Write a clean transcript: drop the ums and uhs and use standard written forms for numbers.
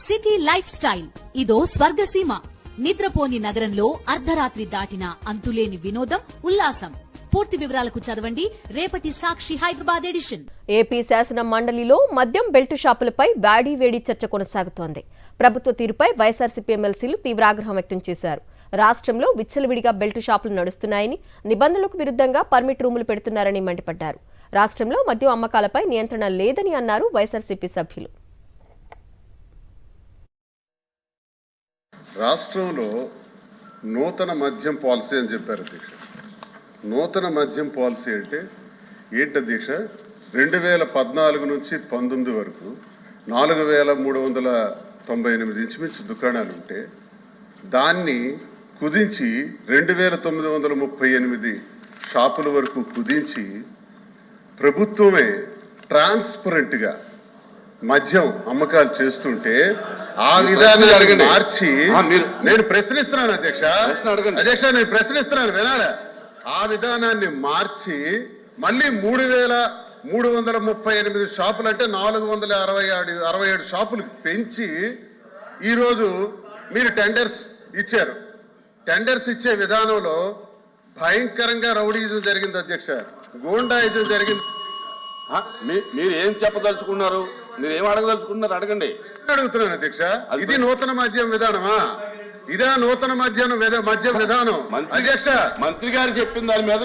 City life style ఇదో స్వర్గసీమ. నిద్రపోని నగరంలో అర్ధరాత్రి దాటిన అంతులేని వినోదం, ఉల్లాసం. పూర్తి వివరాలకు చదవండి రేపటి సాక్షి హైదరాబాద్ ఎడిషన్. ఏపీ శాసన మండలిలో మద్యం బెల్ట్ షాపులపై వేడి చర్చ కొనసాగుతోంది. ప్రభుత్వ తీరుపై వైఎస్ఆర్సీపీ ఎమ్మెల్సీలు తీవ్ర ఆగ్రహం వ్యక్తం చేశారు. రాష్ట్రంలో విచ్చలవిడిగా బెల్ట్ షాపులు నడుస్తున్నాయని, నిబంధనలకు విరుద్ధంగా పర్మిట్ రూములు పెడుతున్నారని మండిపడ్డారు. రాష్ట్రంలో మద్యం అమ్మకాలపై నియంత్రణ లేదని అన్నారు వైఎస్ఆర్సీపీ సభ్యులు. రాష్ట్రంలో నూతన మద్యం పాలసీ అని చెప్పారు అధ్యక్ష. నూతన మద్యం పాలసీ అంటే ఏంటి అధ్యక్ష? 2014 నుంచి 19 వరకు 4398 ఇంచుమించు దుకాణాలు ఉంటే దాన్ని కుదించి 2938 షాపుల వరకు కుదించి ప్రభుత్వమే ట్రాన్స్పరెంట్గా మద్యం అమ్మకాలు చేస్తుంటే ఆ విధానాన్ని మార్చి నేను ప్రశ్నిస్తున్నాను అధ్యక్ష. నేను ప్రశ్నిస్తున్నాను, వినాలా? ఆ విధానాన్ని మార్చి మళ్ళీ 3338 షాపులు అంటే 467 షాపులు పెంచి ఈరోజు మీరు టెండర్స్ ఇచ్చారు. టెండర్స్ ఇచ్చే విధానంలో భయంకరంగా రౌడీజం జరిగింది అధ్యక్ష, గూండాయిజం జరిగింది. మీరు ఏం చెప్పదలుచుకున్నారు? మీరు ఏం అడగదలుచుకున్నారు? అడగండి. అడుగుతున్నాను అధ్యక్ష, ఇది నూతన మద్యం విధానమా? ఇదే నూతన మద్యం విధానం అధ్యక్ష? మంత్రి గారు చెప్పిన దాని మీద